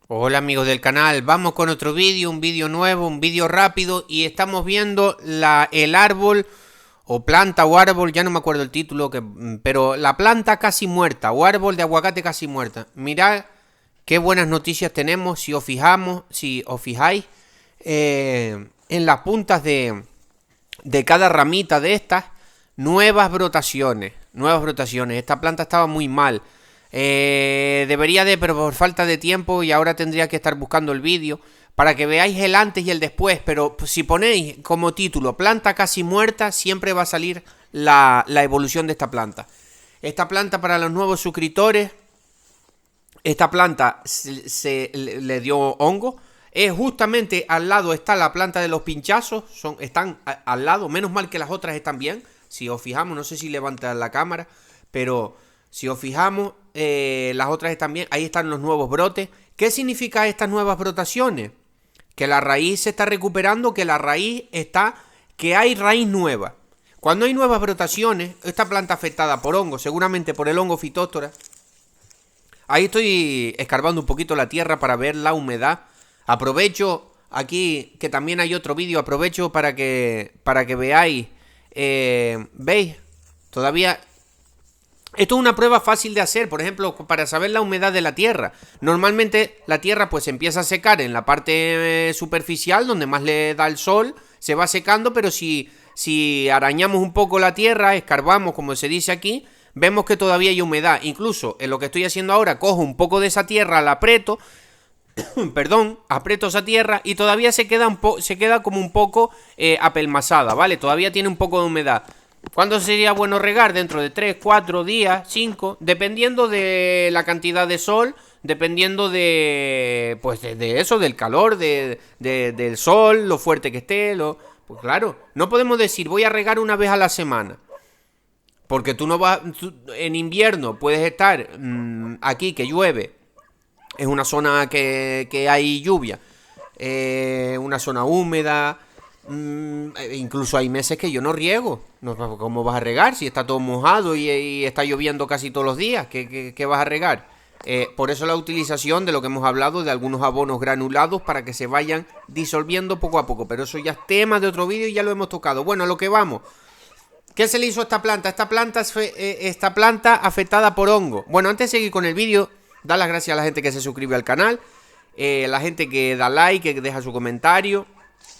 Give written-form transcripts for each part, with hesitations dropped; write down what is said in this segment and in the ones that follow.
Hola amigos del canal, vamos con otro vídeo, un vídeo nuevo, un vídeo rápido y estamos viendo el árbol o planta o árbol, ya no me acuerdo el título, pero la planta casi muerta o árbol de aguacate casi muerta. Mirad qué buenas noticias tenemos si os fijáis en las puntas de cada ramita de estas, nuevas brotaciones. Esta planta estaba muy mal. Pero por falta de tiempo y ahora tendría que estar buscando el vídeo para que veáis el antes y el después. Pero si ponéis como título planta casi muerta, siempre va a salir la evolución de esta planta. Esta planta, para los nuevos suscriptores, esta planta le dio hongo. Justamente al lado está la planta de los pinchazos. Están al lado, menos mal que las otras están bien. Si os fijamos, no sé si levantan la cámara, pero si os fijamos, las otras están bien. Ahí están los nuevos brotes. ¿Qué significa estas nuevas brotaciones? Que la raíz se está recuperando, que hay raíz nueva. Cuando hay nuevas brotaciones, esta planta afectada por hongo, seguramente por el hongo Phytophthora. Ahí estoy escarbando un poquito la tierra para ver la humedad. Aprovecho aquí, que también hay otro vídeo, aprovecho para que veáis. ¿Veis? Todavía... Esto es una prueba fácil de hacer, por ejemplo, para saber la humedad de la tierra. Normalmente la tierra pues empieza a secar en la parte superficial, donde más le da el sol, se va secando, pero si arañamos un poco la tierra, escarbamos, como se dice aquí, vemos que todavía hay humedad. Incluso en lo que estoy haciendo ahora, cojo un poco de esa tierra, la aprieto, aprieto esa tierra y todavía se queda como un poco apelmazada, ¿vale? Todavía tiene un poco de humedad. ¿Cuándo sería bueno regar? Dentro de 3, 4 días, 5, dependiendo de la cantidad de sol, dependiendo de eso, del calor, del sol, lo fuerte que esté, pues claro, no podemos decir voy a regar una vez a la semana. Porque en invierno puedes estar aquí que llueve, es una zona que hay lluvia, una zona húmeda. Incluso hay meses que yo no riego. ¿Cómo vas a regar si está todo mojado y está lloviendo casi todos los días? ¿Qué vas a regar? Por eso la utilización de lo que hemos hablado, de algunos abonos granulados para que se vayan disolviendo poco a poco. Pero eso ya es tema de otro vídeo y ya lo hemos tocado. Bueno, a lo que vamos. ¿Qué se le hizo a esta planta? Esta planta afectada por hongo. Bueno, antes de seguir con el vídeo, dar las gracias a la gente que se suscribe al canal, la gente que da like, que deja su comentario,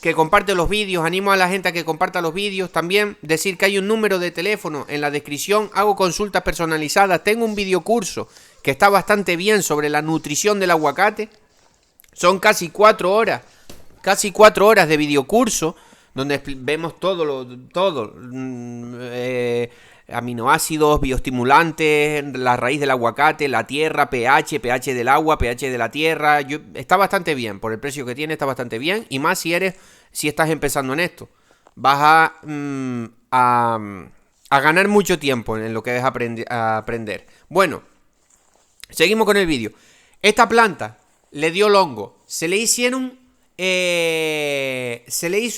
que comparte los vídeos. Animo a la gente a que comparta los vídeos. También decir que hay un número de teléfono en la descripción. Hago consultas personalizadas. Tengo un videocurso que está bastante bien sobre la nutrición del aguacate. Son casi 4 horas. Casi 4 horas de videocurso donde vemos todo. Aminoácidos, bioestimulantes, la raíz del aguacate, la tierra, pH del agua, pH de la tierra. Está bastante bien, por el precio que tiene está bastante bien. Y más si estás empezando en esto. Vas a ganar mucho tiempo en lo que es aprender. Bueno, seguimos con el vídeo. Esta planta le dio el hongo. Se le hizo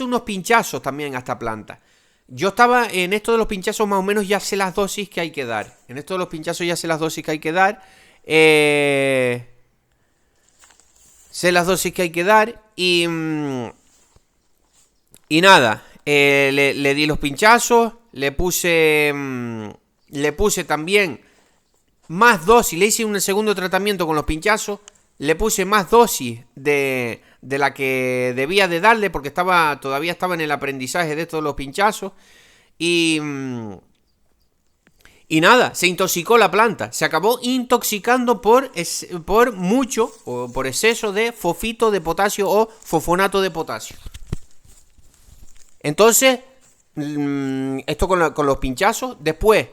unos pinchazos también a esta planta. Yo estaba en esto de los pinchazos, más o menos ya sé las dosis que hay que dar. Sé las dosis que hay que dar y nada, le di los pinchazos, le puse también más dosis, le hice un segundo tratamiento con los pinchazos, le puse más dosis de la que debía de darle porque todavía estaba en el aprendizaje de estos los pinchazos y nada, se intoxicó la planta, se acabó intoxicando por exceso de fosfito de potasio o fosfonato de potasio. Entonces, esto con los pinchazos. Después,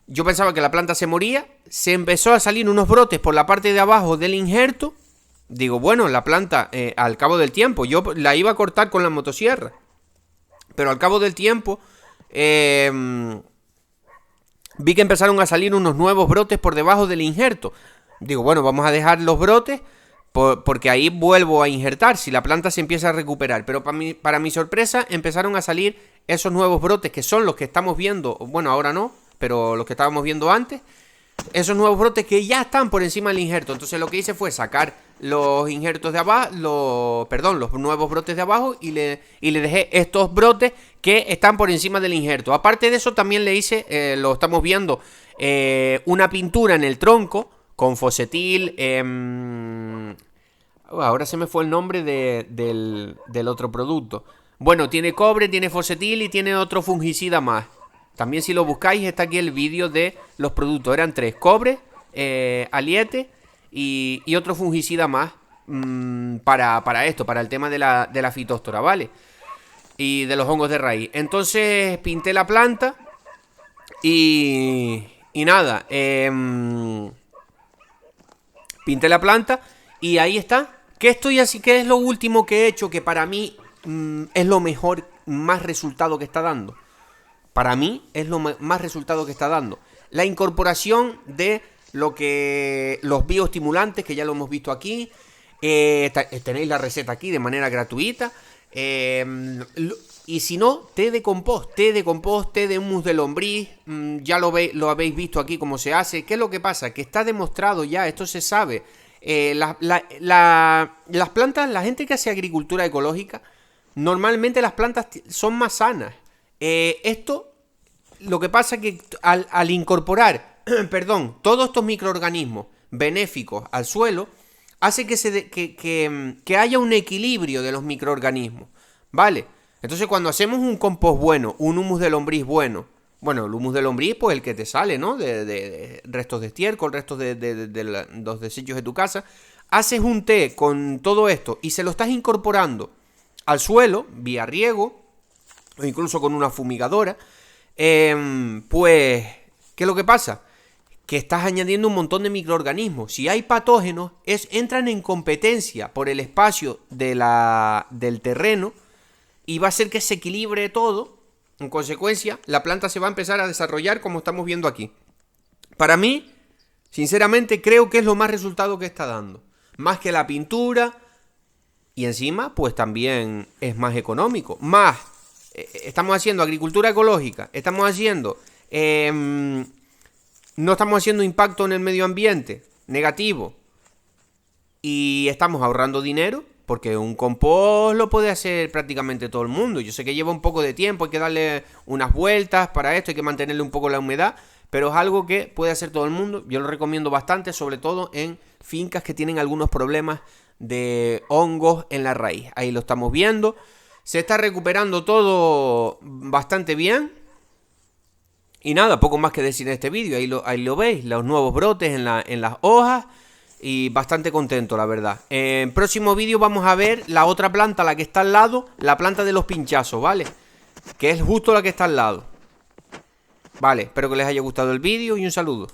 yo pensaba que la planta se moría, se empezó a salir unos brotes por la parte de abajo del injerto. Digo, bueno, la planta, al cabo del tiempo, yo la iba a cortar con la motosierra, pero al cabo del tiempo vi que empezaron a salir unos nuevos brotes por debajo del injerto. Digo, bueno, vamos a dejar los brotes porque ahí vuelvo a injertar si la planta se empieza a recuperar. Pero para mi sorpresa empezaron a salir esos nuevos brotes que son los que estamos viendo. Bueno, ahora no, pero los que estábamos viendo antes. Esos nuevos brotes que ya están por encima del injerto. Entonces lo que hice fue sacar los injertos de abajo, perdón, los nuevos brotes de abajo y le dejé estos brotes que están por encima del injerto. Aparte de eso también le hice, lo estamos viendo, una pintura en el tronco con Fosetil. Ahora se me fue el nombre del otro producto. Bueno, tiene cobre, tiene Fosetil y tiene otro fungicida más. También si lo buscáis está aquí el vídeo de los productos. Eran 3, cobre, aliete y otro fungicida más para esto, para el tema de la fitóstora, ¿vale? Y de los hongos de raíz. Entonces pinté la planta y nada, pinté la planta y ahí está. ¿Qué es lo último que he hecho que para mí es lo mejor, más resultado que está dando? Para mí es lo más resultado que está dando. La incorporación de los bioestimulantes, que ya lo hemos visto aquí. Tenéis la receta aquí de manera gratuita. Y si no, té de compost, té de humus de lombriz. Ya lo habéis visto aquí cómo se hace. ¿Qué es lo que pasa? Que está demostrado ya, esto se sabe. Las plantas, la gente que hace agricultura ecológica, normalmente las plantas son más sanas. Esto, lo que pasa es que al incorporar, perdón, todos estos microorganismos benéficos al suelo, hace que haya un equilibrio de los microorganismos, ¿vale? Entonces cuando hacemos un compost bueno, un humus de lombriz bueno, el humus de lombriz, pues el que te sale, ¿no? De restos de estiércol, restos de los desechos de tu casa, haces un té con todo esto y se lo estás incorporando al suelo, vía riego, o incluso con una fumigadora, pues, ¿qué es lo que pasa? Que estás añadiendo un montón de microorganismos. Si hay patógenos, entran en competencia por el espacio del terreno y va a hacer que se equilibre todo. En consecuencia, la planta se va a empezar a desarrollar como estamos viendo aquí. Para mí, sinceramente, creo que es lo más resultado que está dando. Más que la pintura. Y encima, pues también es más económico. Estamos haciendo agricultura ecológica. No estamos haciendo impacto en el medio ambiente negativo. Y estamos ahorrando dinero. Porque un compost lo puede hacer prácticamente todo el mundo. Yo sé que lleva un poco de tiempo, hay que darle unas vueltas para esto, hay que mantenerle un poco la humedad, pero es algo que puede hacer todo el mundo. Yo lo recomiendo bastante, sobre todo en fincas que tienen algunos problemas de hongos en la raíz. Ahí lo estamos viendo. Se está recuperando todo bastante bien. Y nada, poco más que decir en este vídeo. Ahí lo veis, los nuevos brotes en las hojas. Y bastante contento, la verdad. En próximo vídeo vamos a ver la otra planta, la que está al lado. La planta de los pinchazos, ¿vale? Que es justo la que está al lado. Vale, espero que les haya gustado el vídeo y un saludo.